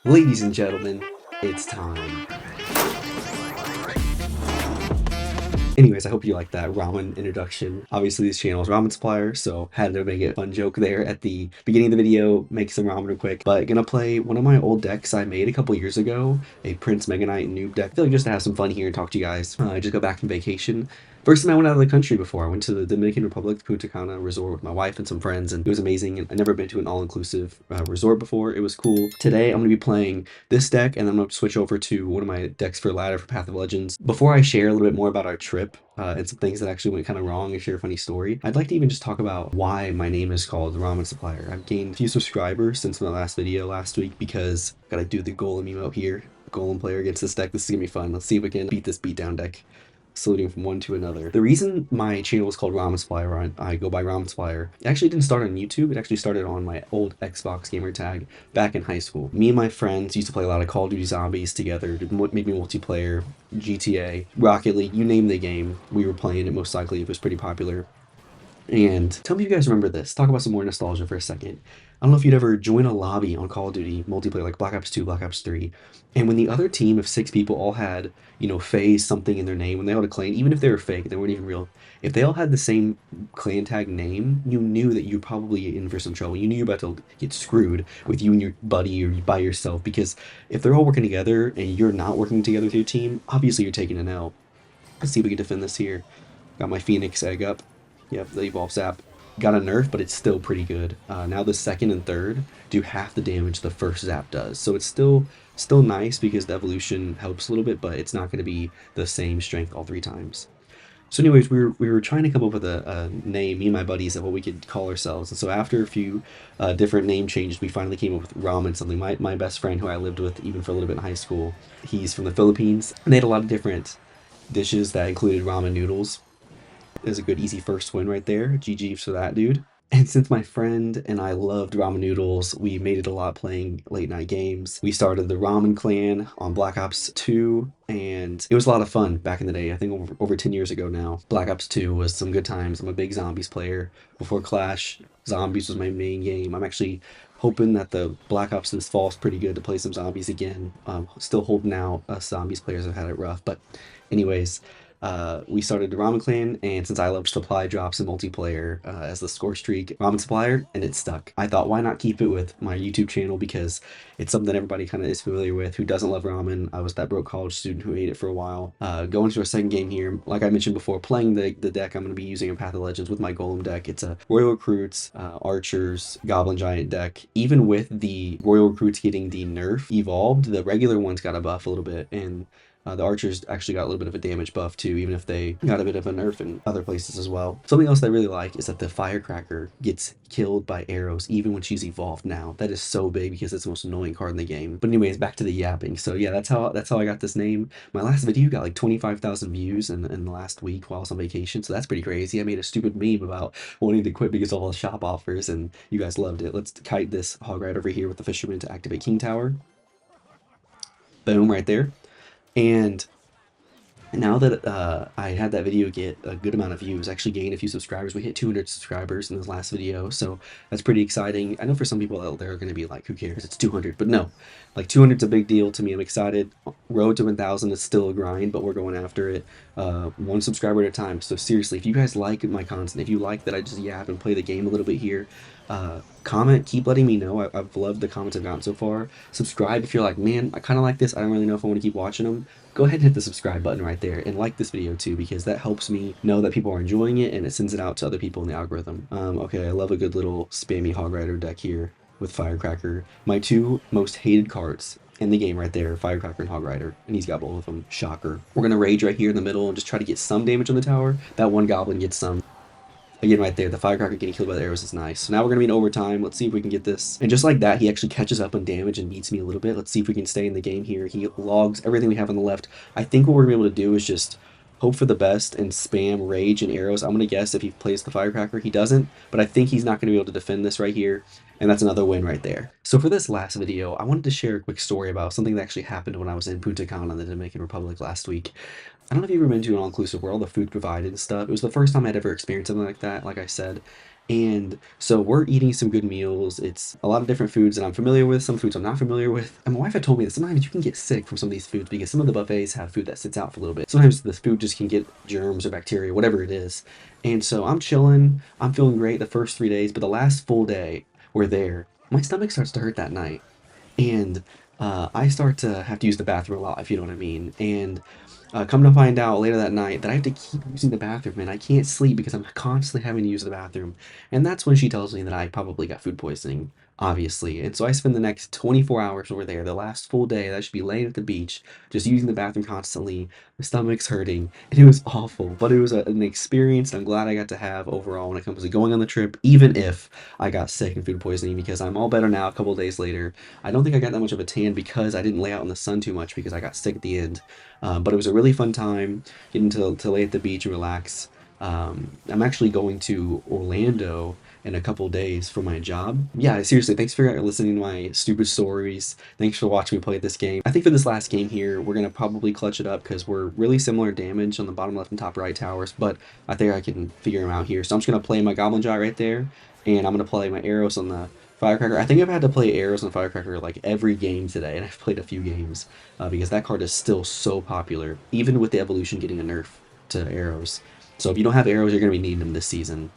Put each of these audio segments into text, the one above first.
Ladies and gentlemen, it's time. Anyways, I hope you like that ramen introduction. Obviously, this channel is ramen supplier, so had to make a fun joke there at the beginning of the video, make some ramen real quick. But gonna play one of my old decks I made a couple years ago, a Prince Mega Knight noob deck. I feel like just to have some fun here and talk to you guys. I just got back from vacation. First time I went out of the country before. I went to the Dominican Republic, Punta Cana resort with my wife and some friends, and it was amazing. And I've never been to an all-inclusive resort before. It was cool. Today, I'm going to be playing this deck, and then I'm going to switch over to one of my decks for ladder for Path of Legends. Before I share a little bit more about our trip and some things that actually went kind of wrong and share a funny story, I'd like to even just talk about why my name is called the Ramen Supplier. I've gained a few subscribers since my last video last week because I gotta do the golem emote here. Golem player against this deck. This is gonna be fun. Let's see if we can beat this beatdown deck. Saluting from one to another. The reason my channel is called Ramen Supplier, or I go by Ramen Supplier, it actually didn't start on YouTube. It actually started on my old Xbox gamer tag back in high school. Me and my friends used to play a lot of Call of Duty Zombies together, did maybe multiplayer, GTA, Rocket League, you name the game. We were playing it most likely. It was pretty popular. And tell me if you guys remember this. Talk about some more nostalgia for a second. I don't know if you'd ever join a lobby on Call of Duty multiplayer like Black Ops 2, Black Ops 3, and when the other team of 6 people all had, phase something in their name, when they all had a clan, even if they were fake, they weren't even real, if they all had the same clan tag name, you knew that you're probably in for some trouble. You knew you're about to get screwed with you and your buddy or by yourself, because if they're all working together and you're not working together with your team, obviously you're taking an L. Let's see if we can defend this here. Got my Phoenix egg up. Yep, the evolve sap. Got a nerf, but it's still pretty good. Now the second and third do half the damage the first zap does. So it's still nice because the evolution helps a little bit, but it's not going to be the same strength all 3 times. So anyways, we were trying to come up with a name, me and my buddies, of what we could call ourselves. And so after a few different name changes, we finally came up with ramen something. My best friend, who I lived with even for a little bit in high school, he's from the Philippines. And they had a lot of different dishes that included ramen noodles. Is a good easy first win right there. GG for that dude. And since my friend and I loved ramen noodles, we made it a lot playing late night games. We started the Ramen Clan on Black Ops 2, and it was a lot of fun back in the day. I think over 10 years ago now. Black Ops 2 was some good times. I'm a big Zombies player. Before Clash, Zombies was my main game. I'm actually hoping that the Black Ops this fall is pretty good to play some Zombies again. Still holding out. Us Zombies players have had it rough, but anyways, we started the Ramen Clan, and since I love supply drops and multiplayer as the score streak Ramen Supplier, and it stuck. I thought, why not keep it with my YouTube channel, because it's something everybody kind of is familiar with who doesn't love ramen. I was that broke college student who ate it for a while. Going to our second game here, like I mentioned before, playing the deck I'm going to be using in Path of Legends with my Golem deck. It's a Royal Recruits, Archers, Goblin Giant deck. Even with the Royal Recruits getting the nerf evolved, the regular ones got a buff a little bit, and the archers actually got a little bit of a damage buff too, even if they got a bit of a nerf in other places as well. Something else that I really like is that the firecracker gets killed by arrows even when she's evolved now. That is so big because it's the most annoying card in the game. But anyways, back to the yapping. So yeah, that's how I got this name. My last video got like 25,000 views in the last week while I was on vacation, so that's pretty crazy. I made a stupid meme about wanting to quit because of all the shop offers, and you guys loved it. Let's kite this hog right over here with the fisherman to activate King Tower. Boom, right there. And now that I had that video get a good amount of views, actually gained a few subscribers. We hit 200 subscribers in this last video, so that's pretty exciting. I know for some people out there are going to be like, who cares, it's 200, but no, like 200 is a big deal to me. I'm excited. Road to 1,000 is still a grind, but we're going after it one subscriber at a time. So seriously, if you guys like my content, if you like that I just yap and play the game a little bit here, comment, keep letting me know. I've loved the comments I've gotten so far. Subscribe if you're like, man, I kind of like this, I don't really know if I want to keep watching them. Go ahead and hit the subscribe button right there, and like this video too, because that helps me know that people are enjoying it and it sends it out to other people in the algorithm. Okay, I love a good little spammy Hog Rider deck here with Firecracker. My two most hated cards in the game right there, Firecracker and Hog Rider, and he's got both of them. Shocker. We're gonna rage right here in the middle and just try to get some damage on the tower. That one goblin gets some. Again, right there, the firecracker getting killed by the arrows is nice. So now we're going to be in overtime. Let's see if we can get this. And just like that, he actually catches up on damage and beats me a little bit. Let's see if we can stay in the game here. He logs everything we have on the left. I think what we're going to be able to do is just hope for the best and spam rage and arrows. I'm going to guess if he plays the firecracker, he doesn't. But I think he's not going to be able to defend this right here. And that's another win right there. So for this last video, I wanted to share a quick story about something that actually happened when I was in Punta Cana, the Dominican Republic, last week. I don't know if you've ever been to an all-inclusive where all the food provided and stuff. It was the first time I'd ever experienced something like that, like I said. And so we're eating some good meals. It's a lot of different foods that I'm familiar with, some foods I'm not familiar with. And my wife had told me that sometimes you can get sick from some of these foods because some of the buffets have food that sits out for a little bit. Sometimes the food just can get germs or bacteria, whatever it is. And so I'm chilling. I'm feeling great the first 3 days, but the last full day we're there, my stomach starts to hurt that night. And I start to have to use the bathroom a lot, if you know what I mean. And come to find out later that night that I have to keep using the bathroom and I can't sleep because I'm constantly having to use the bathroom. And that's when she tells me that I probably got food poisoning, obviously. And so I spend the next 24 hours over there, the last full day that I should be laying at the beach, just using the bathroom constantly. My stomach's hurting, and it was awful. But it was an experience I'm glad I got to have overall when it comes to going on the trip, even if I got sick and food poisoning, because I'm all better now a couple days later. I don't think I got that much of a tan because I didn't lay out in the sun too much because I got sick at the end. But it was a really fun time getting to lay at the beach and relax. I'm actually going to Orlando in a couple days for my job. Yeah, seriously, thanks for listening to my stupid stories. Thanks for watching me play this game. I think for this last game here, we're going to probably clutch it up because we're really similar damage on the bottom left and top right towers, but I think I can figure them out here. So I'm just going to play my Goblin Giant right there, and I'm going to play my arrows on the Firecracker. I think I've had to play arrows on Firecracker like every game today, and I've played a few games because that card is still so popular, even with the evolution getting a nerf to arrows. So if you don't have arrows, you're going to be needing them this season.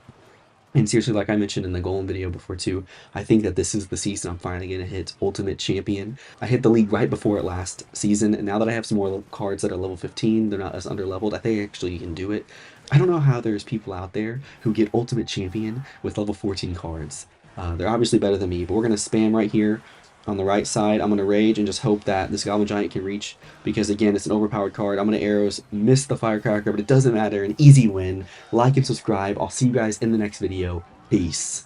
And seriously, like I mentioned in the Golem video before too, I think that this is the season I'm finally going to hit Ultimate Champion. I hit the league right before it last season, and now that I have some more cards that are level 15, they're not as under-leveled, I think actually you can do it. I don't know how there's people out there who get Ultimate Champion with level 14 cards. They're obviously better than me, but we're going to spam right here on the right side. I'm going to Rage and just hope that this Goblin Giant can reach, because again, it's an overpowered card. I'm going to Arrows, miss the Firecracker, but it doesn't matter. An easy win. Like and subscribe. I'll see you guys in the next video. Peace.